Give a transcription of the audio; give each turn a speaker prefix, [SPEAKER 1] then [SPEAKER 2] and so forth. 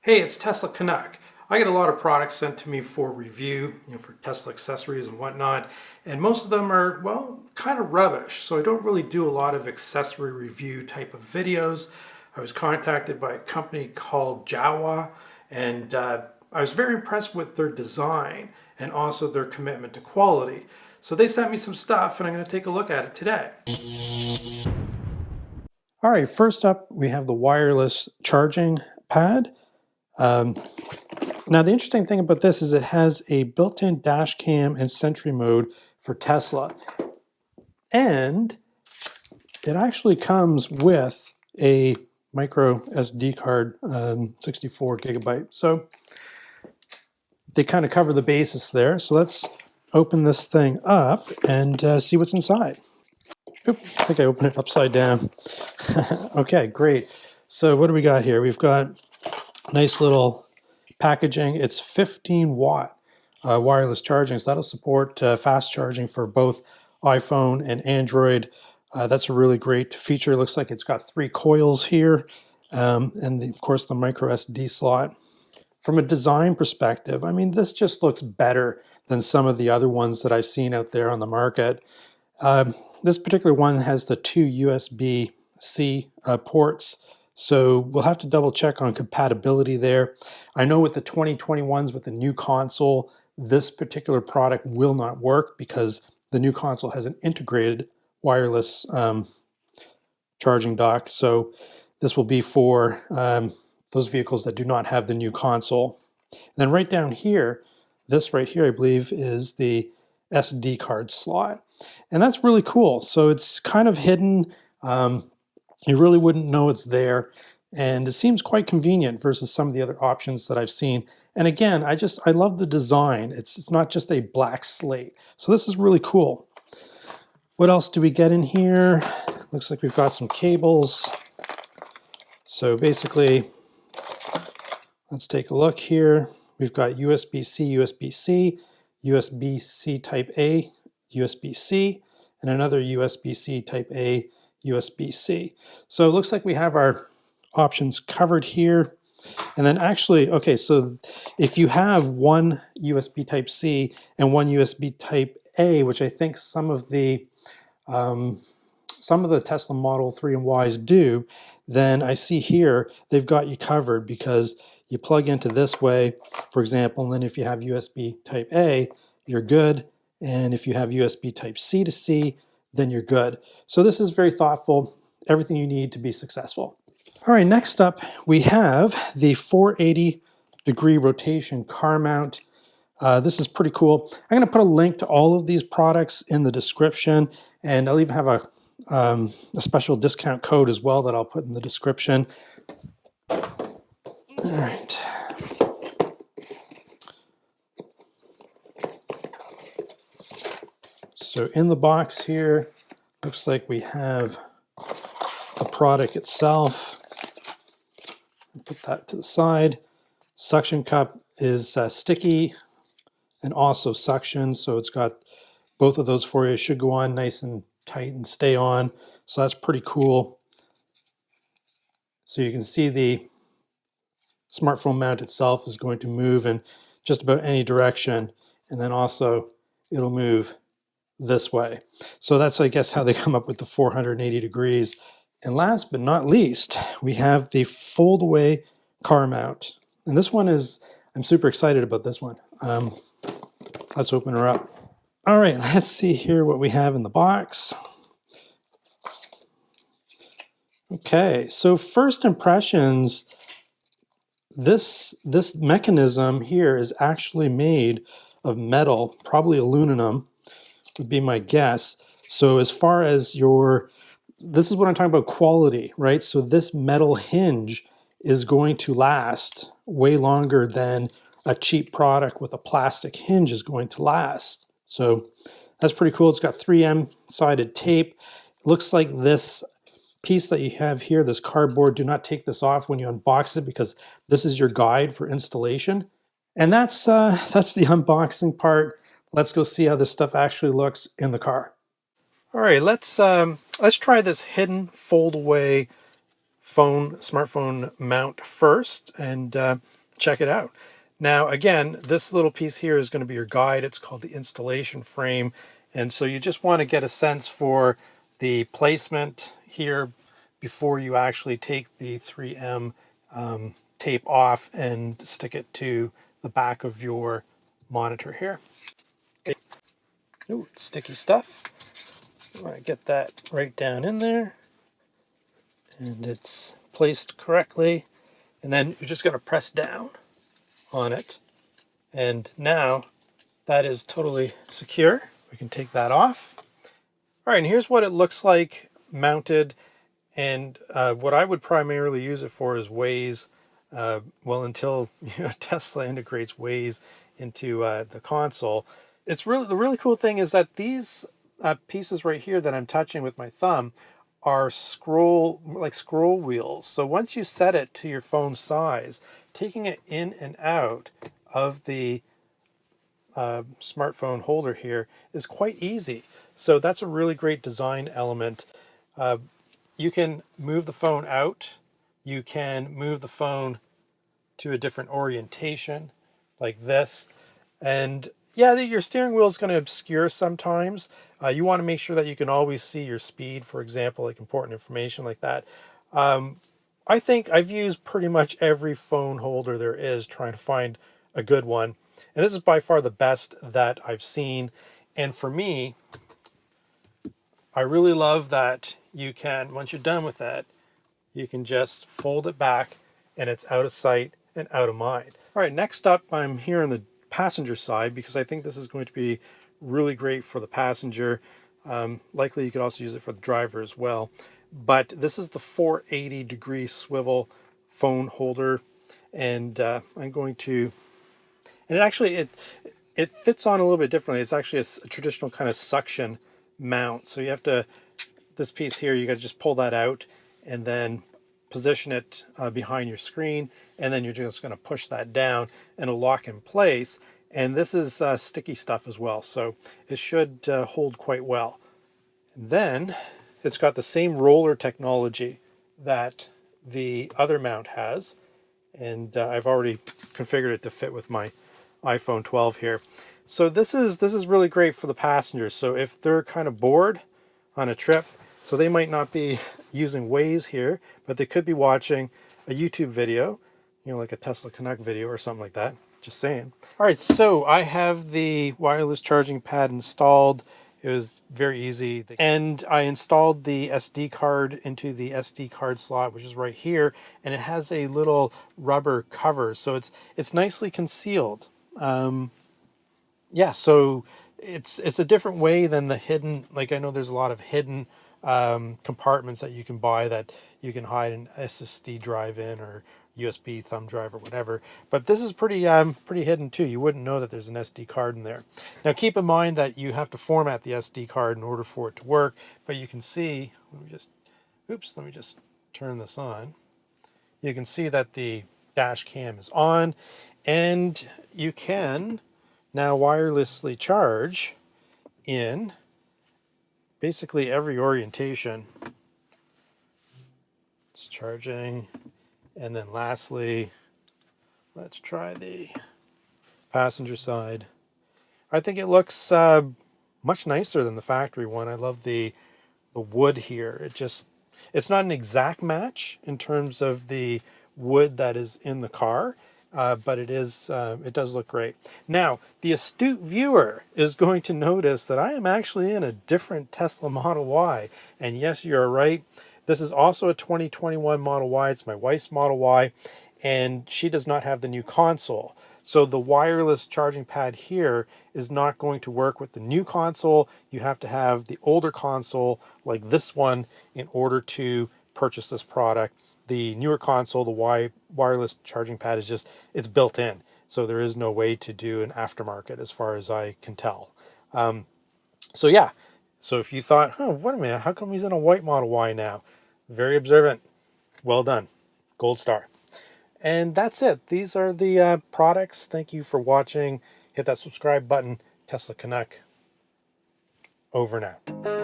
[SPEAKER 1] Hey, it's Tesla Canuck. I get a lot of products sent to me for review, for Tesla accessories and whatnot, and most of them are, well, kind of rubbish. So I don't really do a lot of accessory review type of videos. I was contacted by a company called JOWUA, and I was very impressed with their design and also their commitment to quality. So they sent me some stuff, and I'm going to take a look at it today. All right, first up, we have the wireless charging pad. Now the interesting thing about this is it has a built-in dash cam and Sentry mode for Tesla. And it actually comes with a micro SD card, 64 gigabyte. So they kind of cover the basis there. So let's open this thing up and see what's inside. Oop, I think I opened it upside down. Okay, great. So what do we got here? We've got a nice little packaging. It's 15 watt wireless charging, so that'll support fast charging for both iPhone and Android. That's a really great feature. It looks like it's got 3 coils here, and of course the micro SD slot. From a design perspective, I mean, this just looks better than some of the other ones that I've seen out there on the market. This particular one has the 2 USB-C ports, so we'll have to double check on compatibility there. I know with the 2021s with the new console, this particular product will not work because the new console has an integrated wireless charging dock. So this will be for those vehicles that do not have the new console. And then right down here, this right here, I believe, is the SD card slot. And that's really cool. So it's kind of hidden. You really wouldn't know it's there. And it seems quite convenient versus some of the other options that I've seen. And again, I love the design. It's not just a black slate. So this is really cool. What else do we get in here? Looks like we've got some cables. So basically, let's take a look here. We've got USB-C, USB-C, USB-C Type A, USB-C, and another USB-C Type A, USB-C. So it looks like we have our options covered here. And then actually, okay, so if you have one USB Type C and one USB Type A, which I think some of the Tesla Model 3 and Ys do, then I see here they've got you covered because you plug into this way, for example, and then if you have USB Type A, you're good. And if you have USB Type C to C, then you're good. So this is very thoughtful, everything you need to be successful. All right, next up, we have the 480-degree rotation car mount. This is pretty cool. I'm going to put a link to all of these products in the description, and I'll even have a special discount code as well that I'll put in the description. All right. So in the box here, looks like we have the product itself. Put that to the side. Suction cup is sticky and also suction, so it's got both of those for you. It should go on nice and tight and stay on, so that's pretty cool. So you can see the smartphone mount itself is going to move in just about any direction, and then also it'll move this way. So that's, I guess, how they come up with the 480 degrees. And last but not least, we have the Foldaway car mount. And this one is, I'm super excited about this one. Let's open her up. All right, let's see here what we have in the box. Okay, so first impressions, this mechanism here is actually made of metal, probably aluminum, would be my guess. So as far as this is what I'm talking about, quality, right? So this metal hinge is going to last way longer than a cheap product with a plastic hinge is going to last. So that's pretty cool. It's got 3M sided tape. It looks like this piece that you have here, this cardboard, do not take this off when you unbox it because this is your guide for installation. And that's the unboxing part. Let's go see how this stuff actually looks in the car. All right, let's try this hidden foldaway smartphone mount first and check it out. Now, again, this little piece here is going to be your guide. It's called the installation frame. And so you just want to get a sense for the placement here before you actually take the 3M tape off and stick it to the back of your monitor here. Okay. Ooh, it's sticky stuff. I want to get that right down in there. And it's placed correctly. And then you're just going to press down on it. And now that is totally secure. We can take that off. All right, and here's what it looks like mounted. And what I would primarily use it for is Waze. Well, until Tesla integrates Waze into the console. It's really, the really cool thing is that these pieces right here that I'm touching with my thumb are scroll wheels. So once you set it to your phone size, taking it in and out of the smartphone holder here is quite easy. So that's a really great design element. You can move the phone out. You can move the phone to a different orientation like this. And yeah, your steering wheel is going to obscure sometimes. You want to make sure that you can always see your speed, for example, like important information like that. I think I've used pretty much every phone holder there is trying to find a good one. And this is by far the best that I've seen. And for me, I really love that you can, once you're done with that, you can just fold it back and it's out of sight and out of mind. All right, next up, I'm here on the passenger side because I think this is going to be really great for the passenger. Likely you could also use it for the driver as well. But this is the 480-degree swivel phone holder. And I'm going to, and it fits on a little bit differently. It's actually a traditional kind of suction mount. So you have to, this piece here, you got to just pull that out and then position it behind your screen, and then you're just going to push that down and it'll lock in place. And this is sticky stuff as well, so it should hold quite well. And then it's got the same roller technology that the other mount has, and I've already configured it to fit with my iPhone 12 here. So this is really great for the passengers. So if they're kind of bored on a trip, so they might not be using Waze here, but they could be watching a YouTube video, like a Tesla Canuck video or something like that. Just saying. All right, so I have the wireless charging pad installed. It was very easy. And I installed the SD card into the SD card slot, which is right here. And it has a little rubber cover, so it's nicely concealed. Yeah, so it's a different way than the hidden, like I know there's a lot of hidden compartments that you can buy that you can hide an SSD drive in or USB thumb drive or whatever. But this is pretty hidden too. You wouldn't know that there's an SD card in there. Now keep in mind that you have to format the SD card in order for it to work. But you can see, let me just turn this on. You can see that the dash cam is on, and you can now wirelessly charge in basically every orientation. It's charging. And then lastly, let's try the passenger side. I think it looks much nicer than the factory one. I love the wood here. It's not an exact match in terms of the wood that is in the car, but it does look great. Now, the astute viewer is going to notice that I am actually in a different Tesla Model Y. And yes, you're right. This is also a 2021 Model Y. It's my wife's Model Y, and she does not have the new console. So the wireless charging pad here is not going to work with the new console. You have to have the older console like this one in order to purchase this product. The newer console, the wireless charging pad it's built in. So there is no way to do an aftermarket as far as I can tell. So yeah, so if you thought, wait a minute, how come he's in a white Model Y now? Very observant. Well done. Gold star. And that's it. These are the products. Thank you for watching. Hit that subscribe button. Tesla Canuck. Over now.